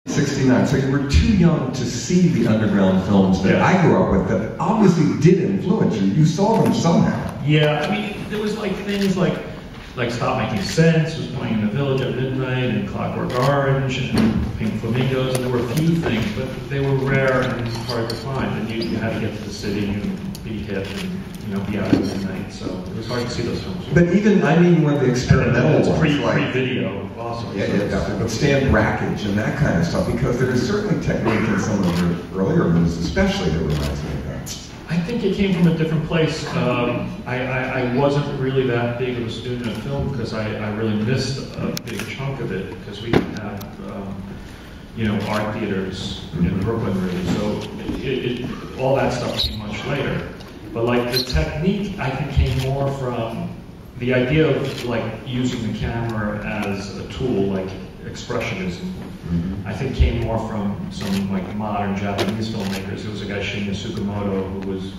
'69, so you were too young to see the underground films that I grew up with that obviously did influence you. You saw them somehow. Yeah, I mean, there was like things like Stop Making Sense was playing in the Village at midnight, and Clockwork Orange, and Pink Flamingos, and there were a few things, but they were rare and hard to find, and you had to get to the city and be hip and be out at midnight, so it was hard to see those films. But even, I mean, one of the experimental ones, pre-video also. But Stan Brakhage and that kind of stuff, because there is certainly technique in some of your earlier movies, especially, that reminds me of that. I think it came from a different place. I wasn't really that big of a student of film because I really missed a big chunk of it because we didn't have art theaters in Brooklyn really. So all that stuff came much later. But like the technique, I think, came more from the idea of like using the camera as a tool, like expressionism. I think came more from some like modern Japanese filmmakers. There was a guy, Shinya Tsukamoto, who was,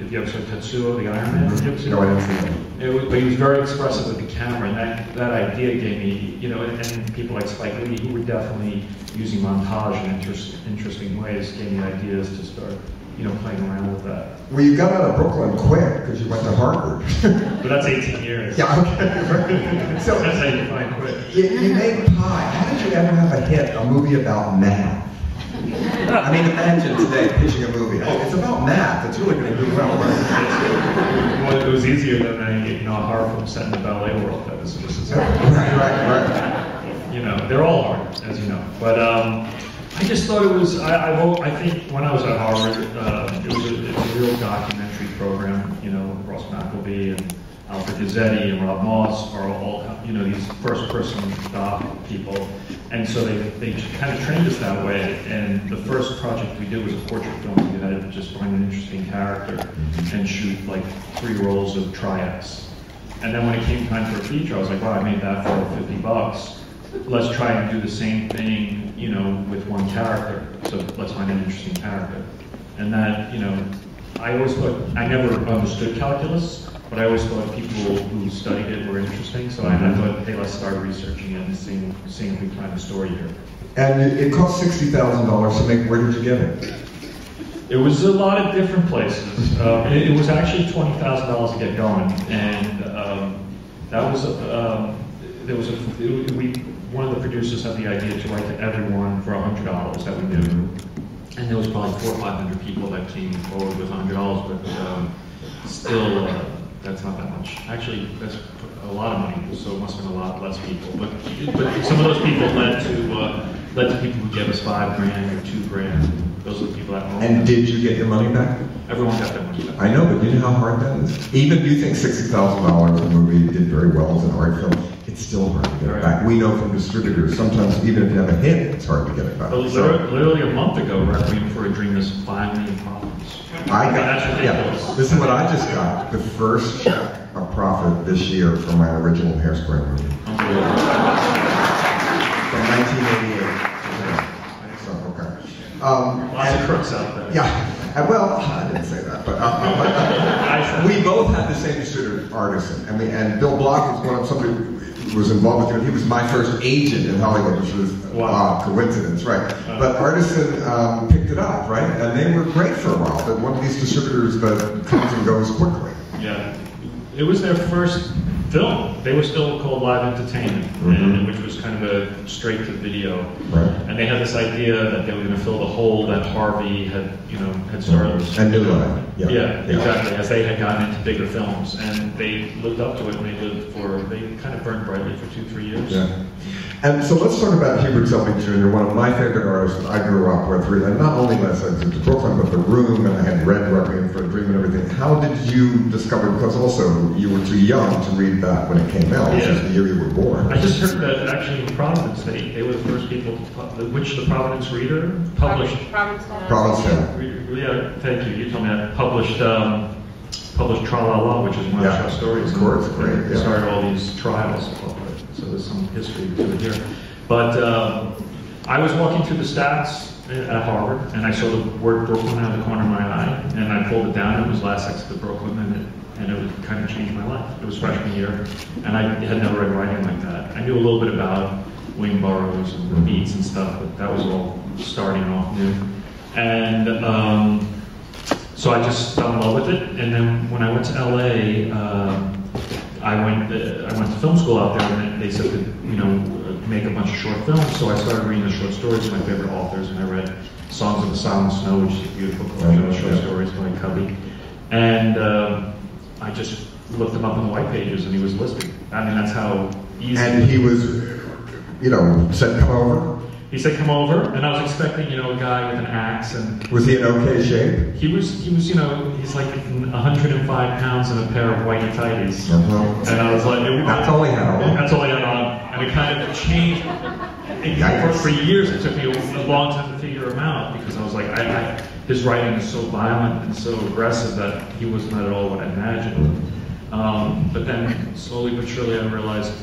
if you ever saw Tetsuo, the Iron Man? No, I didn't see that. But he was very expressive with the camera, and that idea gave me, and people like Spike Lee, who were definitely using montage in interesting ways, gave me ideas to start, playing around with that. Well, you got out of Brooklyn quick because you went to Harvard. But that's 18 years. Yeah, okay. So that's how you define quick. You made Pi. How did you ever have a hit, a movie about math? I mean, imagine today pitching a movie. Oh, it's about math. It's really going to do well. Well, it was easier than a horror film set in the ballet world. That was just right. They're all hard, as you know. But I just thought it was. I think when I was at Harvard, it's a real documentary program. Ross McElvey and Alfred Gazzetti and Rob Moss are all these first-person doc people, and so they kind of trained us that way. And the first project we did was a portrait film. We had to just find an interesting character and shoot like 3 rolls of tri-X. And then when it came time for a feature, I was like, wow, I made that for $50. Let's try and do the same thing, with one character. So let's find an interesting character. And that, I always thought, I never understood calculus, but I always thought people who studied it were interesting. So I thought, hey, let's start researching it and seeing if we can find a story here. And it cost $60,000 to make. Where did you get it? It was a lot of different places. It was actually $20,000 to get going, and that was one of the producers had the idea to write to everyone for $100 that we knew, and there was probably 400 or 500 people that came forward with $100, but still, that's not that much. Actually, that's a lot of money, so it must have been a lot less people. But some of those people led to people who gave us $5 grand or $2 grand. Those are the people that owned. And did you get your money back? Everyone got their money back. I know, but you know how hard that is? Even you think $60,000 a movie did very well as an art film, it's still hard to get it back. We know from distributors, sometimes even if you have a hit, it's hard to get it back. But literally a month ago, Requiem for a Dream is $5 million profits. This is what I just got. The first check of profit this year for my original Hairspray movie. From 1988. Lots of crooks out there. Yeah, well, I didn't say that, but we both had the same distributor, Artisan, and Bill Block was somebody who was involved with it. He was my first agent in Hollywood, which was a coincidence, right? But Artisan picked it up, right? And they were great for a while, but one of these distributors that comes and goes quickly. Yeah, it was their first film. They were still called Live Entertainment, which was kind of a straight-to-video. Right. And they had this idea that they were going to fill the hole that Harvey had started. And New Line. Yeah, exactly. As they had gotten into bigger films, and they lived up to it. And they kind of burned brightly for 2-3 years. Yeah. And so let's talk about Hubert Selby Jr., one of my favorite artists I grew up with, and not only last I went to Brooklyn, but The Room, and I had read Requiem for a Dream and everything. How did you discover, because also you were too young to read that when it came out, which is the year you were born. I just heard that actually in Providence, they were the first people to which the Providence Reader published. Provincetown. Yeah, thank you. You told me that. Published Tra La La, which is one of the stories. Of course, great. They started all these trials, so there's some history to it here. But I was walking through the stats at Harvard, and I saw the word Brooklyn out of the corner of my eye, and I pulled it down. It was last exit to Brooklyn, and it would kind of change my life. It was freshman year, and I had never read writing like that. I knew a little bit about Wayne Burroughs and the beats and stuff, but that was all And so I just fell in love with it. And then when I went to LA, I went to film school out there, and they said that, make a bunch of short films. So I started reading the short stories of my favorite authors, and I read Songs of the Silent Snow, which is a beautiful collection of short stories by Covey. And I just looked him up in the white pages, and he was listed. I mean, that's how easy. And he was, said come over? He said come over, and I was expecting, a guy with an axe. And was he in okay shape? He was, he's like 105 pounds in a pair of whitey tighties. And I was like, that's all he had on. That's all he had on. And it kind of changed. For years, it took me a long time to figure him out, because I was like, his writing is so violent and so aggressive that he was not at all what I imagined. But then, slowly but surely, I realized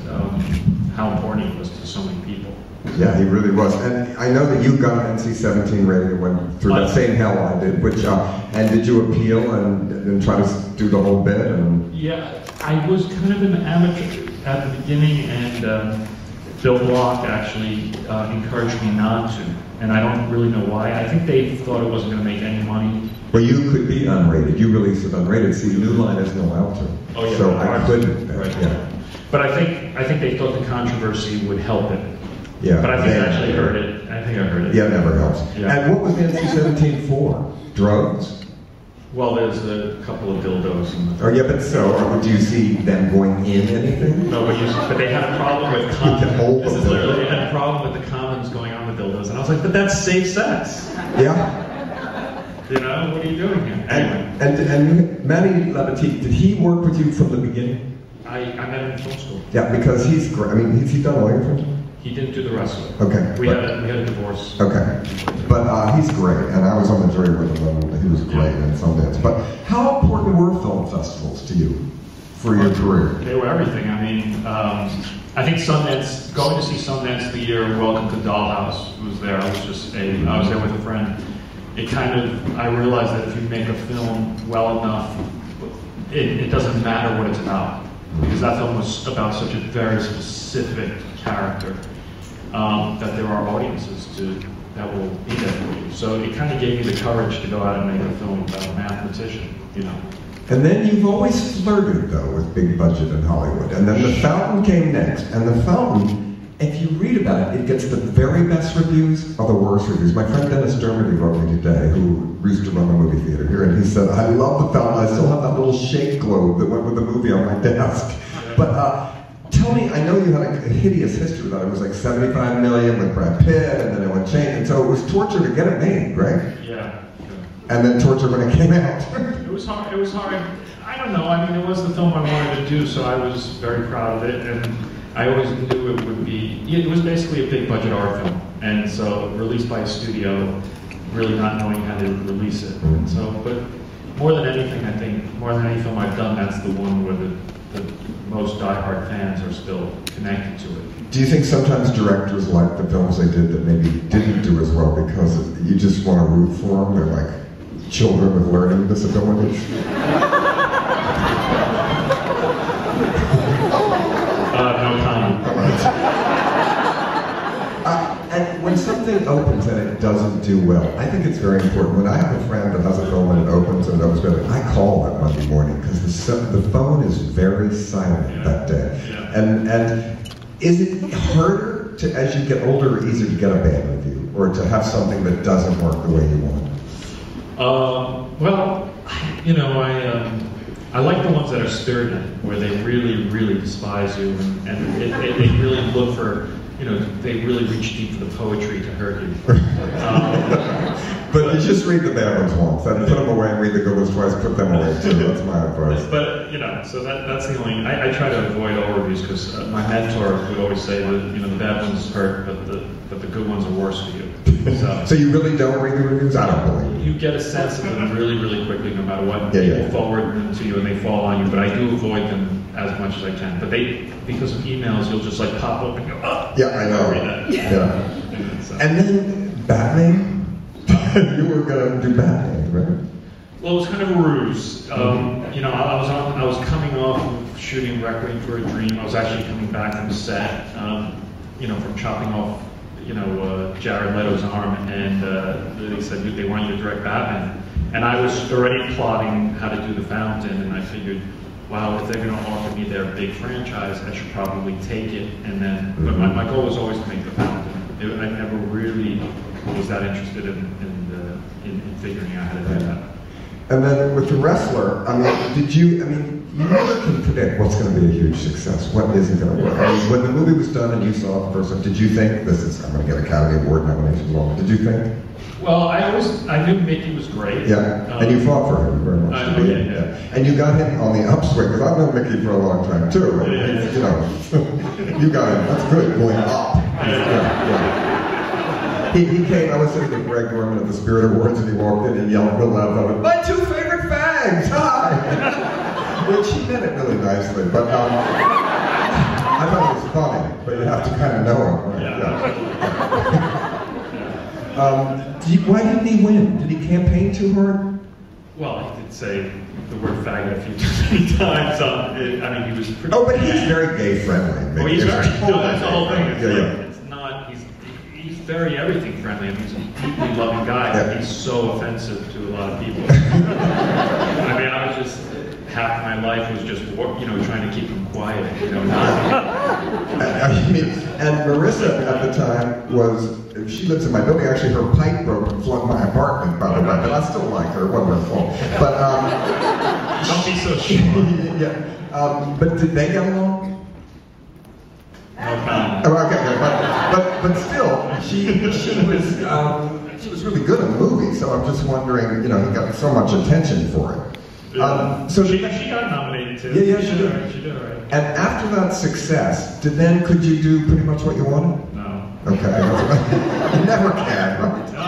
how important he was to so many people. Yeah, he really was. And I know that you got an NC-17 rating and went through that same hell I did, and did you appeal and try to do the whole bit? Yeah, I was kind of an amateur at the beginning, and Bill Block actually encouraged me not to. And I don't really know why. I think they thought it wasn't going to make any money. Well, you could be unrated. You released it unrated. See, New Line is no alter. Oh, yeah, so I couldn't. Right. Yeah. But I think they thought the controversy would help it. Yeah. But I think I actually heard it. I think I heard it. Yeah, it never helps. Yeah. And what was the NC-17 for? Drugs? Well, there's a couple of dildos in the. Oh yeah, but do you see them going in anything? No, but they had a problem with condoms. They had a problem with the condoms going on the dildos, and I was like, but that's safe sex. Yeah. What are you doing here? Anyway. And Manny Labatique, did he work with you from the beginning? I met him in film school. Yeah, because he's great. I mean, has he done all your films? He didn't do the rest of it. Okay. We had a divorce. Okay. But he's great, and I was on the jury with him, and he was great in Sundance. But how important were film festivals to you for your career? They were everything. I mean, I think Sundance, going to see Sundance the year Welcome to Dollhouse was there. I was there with a friend. I realized that if you make a film well enough, it doesn't matter what it's about. Because that film was about such a very specific character. That there are audiences that will be there for you. So it kind of gave me the courage to go out and make a film about a mathematician, And then you've always flirted, though, with big budget in Hollywood. And then The Fountain came next. And The Fountain, if you read about it, it gets the very best reviews or the worst reviews. My friend Dennis Dermody wrote me today, who used to run the movie theater here, and he said, I love The Fountain. I still have that little shake globe that went with the movie on my desk. But tell me, I know you had a hideous history with that. It was like $75 million with Brad Pitt, and then it went change, and so it was torture to get it made, right? Yeah. And then torture when it came out. It was hard. I don't know. I mean, it was the film I wanted to do, so I was very proud of it, and I always knew it would be. It was basically a big budget art film, and so released by a studio, really not knowing how to release it. And so, but more than anything, I think more than any film I've done, that's the one where the most diehard fans are still connected to it. Do you think sometimes directors like the films they did that maybe didn't do as well because you just want to root for them? They're like children with learning disabilities. No comment. And when something opens and it doesn't do well, I think it's very important. When I have a friend that has a film and it opens and it opens badly, I call that Monday morning because the phone is very silent that day. Yeah. And is it harder to, as you get older, or easier to get a bad review, or to have something that doesn't work the way you want? Well, I like the ones that are sturdy, where they really, really despise you, and they really look for. They really reach deep for the poetry to hurt you. But you just read the bad ones once, and put them away and read the good ones twice, put them away too. That's my advice. But, so that's the only, I try to avoid all reviews, because my mentor would always say that, the bad ones hurt, but the good ones are worse for you. So you really don't read the reviews? I don't believe you get a sense of them really, really quickly, no matter what. People forward them to you and they fall on you, but I do avoid them as much as I can. But because of emails, you'll just like pop up and go, oh! Yeah, I know. Read that. Yeah. And then Batman? You were going to do Batman, right? Well, it was kind of a ruse. I was coming off of shooting Requiem for a Dream. I was actually coming back from set, from chopping off, Jared Leto's arm, and they said they want you to direct Batman. And I was already plotting how to do The Fountain, and I figured, wow, if they're going to offer me their big franchise, I should probably take it. And then, but my goal was always to make The Fountain. I never really was that interested in figuring out how to do that. And then with The Wrestler, you never can predict what's going to be a huge success, what isn't going to work. I mean, when the movie was done and you saw it the first time, did you think, I'm going to get Academy Award nominations? Did you think? Well, I knew Mickey was great. Yeah, and you fought for him very much. Yeah. And you got him on the upswing, because I've known Mickey for a long time too. You got him, that's good, going up. Yeah. He came, I was sitting with Greg Norman at the Spirit Awards, and he walked in and yelled real loud, "My two favorite fags, hi!" Which he meant it really nicely, but I thought it was funny, but you have to kind of know him. Right? Yeah. Why didn't he win? Did he campaign too hard? Well, he did say the word faggot a few too many times. He was pretty... Oh, but he's very gay-friendly. Oh, he's very... that's the whole thing. It's he's very everything friendly. He's a deeply loving guy. Yeah. He's so offensive to a lot of people. I was just... half my life was just, trying to keep him quiet, And Marissa at the time was, she lives in my building. Actually, her pipe broke and flooded my apartment, by the way, but I still like her. It wasn't her fault. But, don't be so sure. Yeah. But did they get along? No comment. But still, she was really good in the movie, so I'm just wondering, he got so much attention for it. So she got nominated too. Yeah, she did. She did, right. And after that success, could you do pretty much what you wanted? No. Okay. You never can, right? No,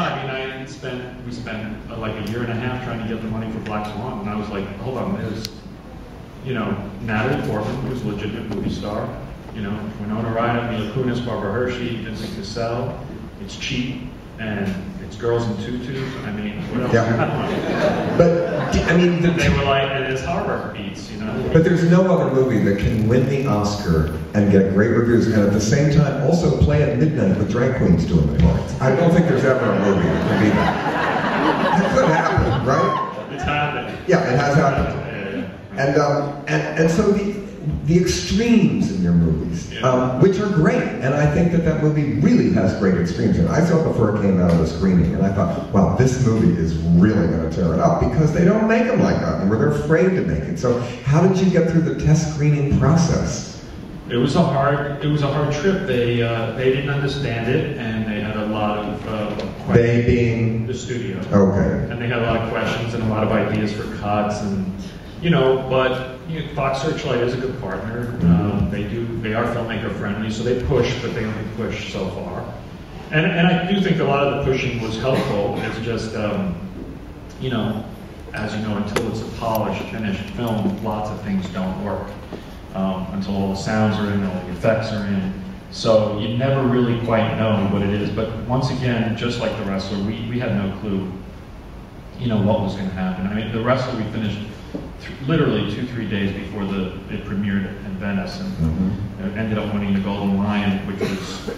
we spent like a year and a half trying to get the money for Black Swan, and I was like, hold on, there's, Natalie Portman, who's a legitimate movie star, Winona Ryder, Mila Kunis, Barbara Hershey, Vincent Cassell. It's cheap, and it's girls in tutus. What else? Yeah. But they were like, it is horror beats, But there's no other movie that can win the Oscar and get great reviews, and at the same time also play at midnight with drag queens doing the parts. I don't think there's ever a movie that can be that. That could happen, right? It's happened. Yeah, it has happened. Yeah. And so the extremes in your movies, which are great, and I think that movie really has great extremes. And I saw it before it came out of the screening, and I thought, wow, this movie is really going to tear it up, because they don't make them like that, and they're afraid to make it. So how did you get through the test screening process? It was a hard trip. They didn't understand it, and they had a lot of questions. They being the studio. Okay. And they had a lot of questions and a lot of ideas for cuts, and but Fox Searchlight is a good partner. They are filmmaker friendly, so they push, but they only push so far. And I do think a lot of the pushing was helpful. It's just as until it's a polished, finished film, lots of things don't work until all the sounds are in, all the effects are in. So you never really quite know what it is. But once again, just like The Wrestler, we had no clue, what was going to happen. The Wrestler we finished literally 2-3 days before it premiered in Venice, and it ended up winning the Golden Lion, which was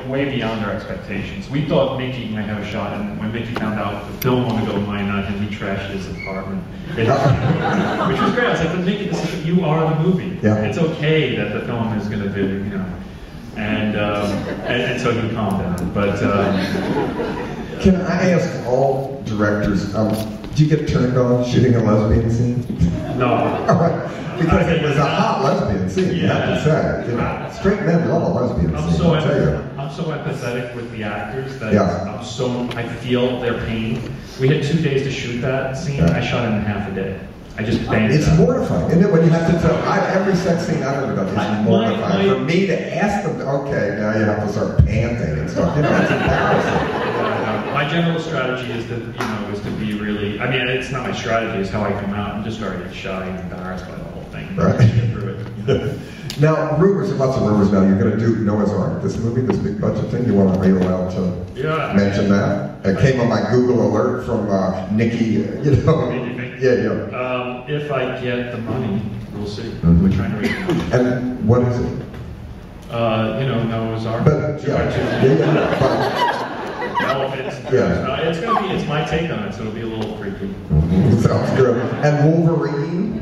way beyond our expectations. We thought Mickey might have a shot, and when Mickey found out the film on the Golden Lion night, and he trashed his apartment, which was great. I was like, but Mickey, you are the movie. Yeah. It's okay that the film is going to do, and so he calmed down. But can I ask all directors? Do you get turned on shooting a lesbian scene? No. All right. Because it was a hot lesbian scene, you have to say. Straight men love a lesbian scene, I'll tell you. I'm so empathetic with the actors that Yeah. I feel their pain. We had 2 days to shoot that scene. Yeah. I shot it in half a day. I just banged It's it out. mortifying, isn't it? When you have to tell, every sex scene I've ever done is mortifying. For me to ask them, okay, now you have to start panting and stuff, it's embarrassing. My general strategy is to be really, it's not my strategy, it's how I come out. I'm just very shy and embarrassed by the whole thing. Right. Get through it. Now, lots of rumors now, you're going to do Noah's Ark, this movie, this big budget thing. Are you allowed to mention that? It came on my Google alert from Nikki, Yeah. If I get the money, we'll see. We're trying to raise money. And what is it? Noah's Ark. But Elephants. It's my take on it, so it'll be a little freaky. Sounds good. And Wolverine?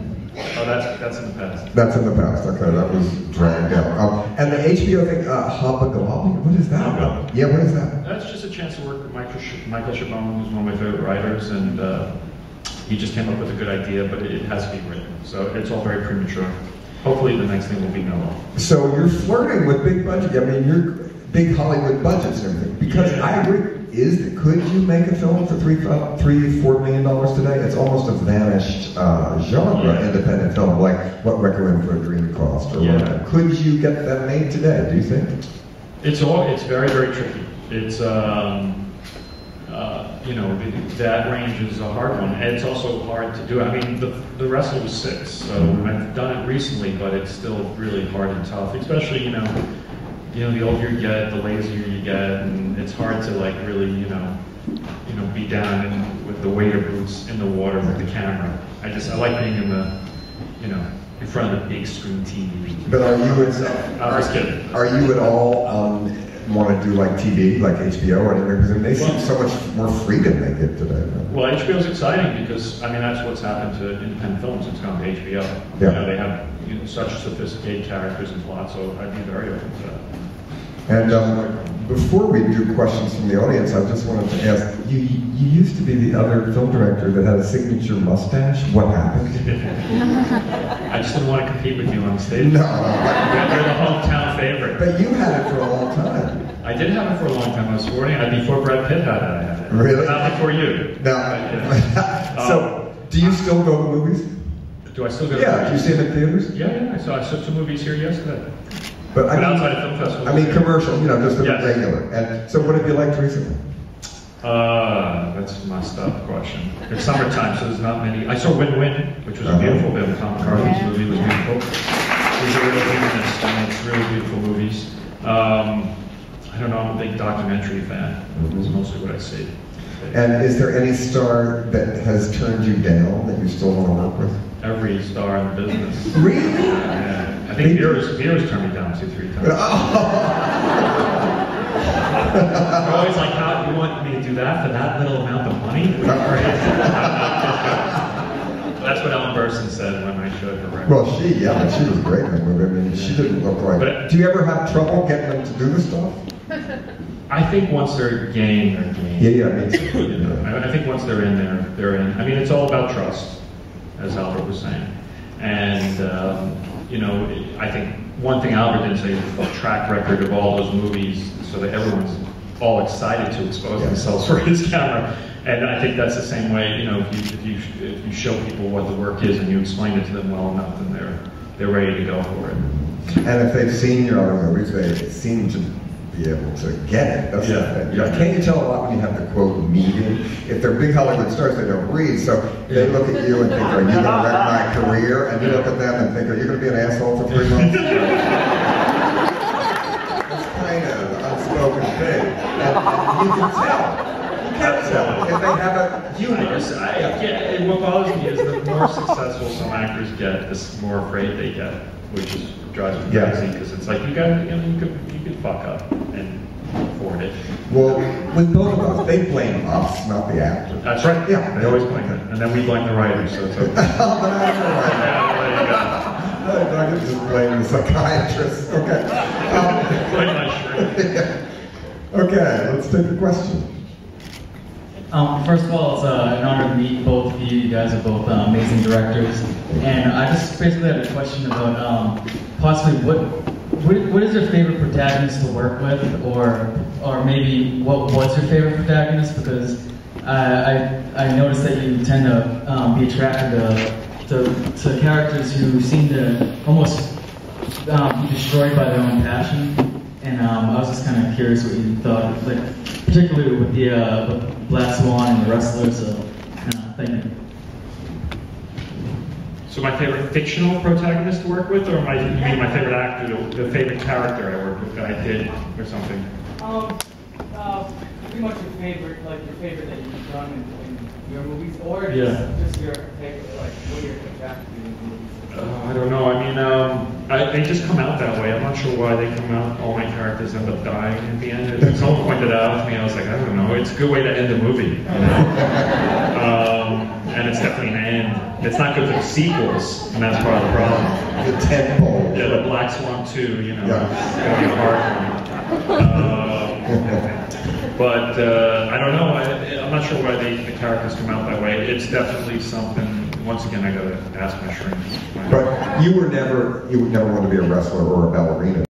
Oh, that's in the past. That's in the past. Okay, that was dragged out. And the HBO thing, Hobgoblin, what is that about? Yeah, what is that? That's just a chance to work with Michael Chabon, who's one of my favorite writers, and he just came up with a good idea, but it has to be written. So it's all very premature. Hopefully the next thing will be Noah. So you're flirting with big budget. I mean, you're big Hollywood budgets and everything. Because I agree. Could you make a film for $3-4 million today? It's almost a vanished genre, independent film, like what Requiem for a Dream cost, or whatever. Could you get that made today? Do you think? It's very, very tricky. It's that range is a hard one, and it's also hard to do. I mean, the wrestler was 6, so I've done it recently, but it's still really hard and tough, especially the older you get, the lazier you get, and it's hard to like really, be down with the waiter boots in the water with the camera. I like being in the, in front of the big screen TV. But are you at all want to do like TV, like HBO or anything? Because they seem so much more freedom they get today. Right? Well, HBO's exciting because that's what's happened to independent films. It's gone to HBO. Yeah. They have such sophisticated characters and plots, so I'd be very open to that. And before we do questions from the audience, I just wanted to ask, you used to be the other film director that had a signature mustache. What happened? I just didn't want to compete with you on stage. No. You're the hometown favorite. But you had it for a long time. I did have it for a long time. I was 40. Before Brad Pitt had it, I had it. Really? Not before you. No. So, do you still go to movies? Do I still go to movies? Yeah, do you see them in theaters? Yeah. I saw some movies here yesterday. But outside of film festivals. Commercial, just a regular. And so what have you liked recently? That's a messed up question. It's summertime, so there's not many. I saw Win-Win, which was a beautiful bit. Tom McCarthy's movie was beautiful. He's a real humanist, and it's really beautiful movies. I don't know, I'm a big documentary fan. That's mostly what I see. And is there any star that has turned you down that you still want to work with? Every star in the business. Really? Yeah. I think Vera's turned me down 2-3 times. They're always like, "How you want me to do that for that little amount of money?" That's what Ellen Burstyn said when I showed her record. Well, she was great in that movie. I mean, she didn't look like. But do you ever have trouble getting them to do the stuff? I think once they're game, they're game. Yeah, me too. I think once they're in there, they're in. I mean, it's all about trust, as Albert was saying. And, I think one thing Albert didn't say is the track record of all those movies so that everyone's all excited to expose themselves for his camera. And I think that's the same way, if you show people what the work is and you explain it to them well enough, then they're ready to go for it. And if they've seen your other movies, they seem to be able to get it. That's the thing. Can't you tell a lot when you have the quote meeting? If they're big Hollywood stars, they don't read, so they look at you and think, "Are you going to wreck my career?" And you look at them and think, "Are you going to be an asshole for 3 months?" It's kind of an unspoken thing. And you can tell. If they have a humor. What bothers me is the more successful some actors get, the more afraid they get, which drives me crazy because it's like you could fuck up and afford it. Well, with both of us, they blame us, not the actor. That's right. Yeah, they always blame it, and then we blame the writers. So it's okay. But I can just blame the psychiatrist. Okay. Blame my shirt. Okay, let's take a question. First of all, it's an honor to meet both of you. You guys are both amazing directors. And I just basically had a question about possibly what is your favorite protagonist to work with, or maybe what was your favorite protagonist? Because I noticed that you tend to be attracted to characters who seem to almost be destroyed by their own passion. And I was just kind of curious what you thought, like particularly with the Black Swan and the Wrestler. So, thank you. So my favorite fictional protagonist to work with, or you mean my favorite actor, the favorite character I worked with that I did, or something? Pretty much your favorite that you've done in your movies, or Yeah. just your take, like what you're adapting in movies? I don't know. I mean, they just come out that way. I'm not sure why they come out. All my characters end up dying at the end. As someone pointed out to me, I was like, I don't know. It's a good way to end a movie. You know? And it's definitely an end. It's not good for the sequels, and that's part of the problem. The tentpole. Yeah, the Black Swan 2, you know, Yeah. it's going to be a hard one. But I don't know. I'm not sure why the characters come out that way. It's definitely something. Once again, I got to ask my shrinks. But you would never want to be a wrestler or a ballerina.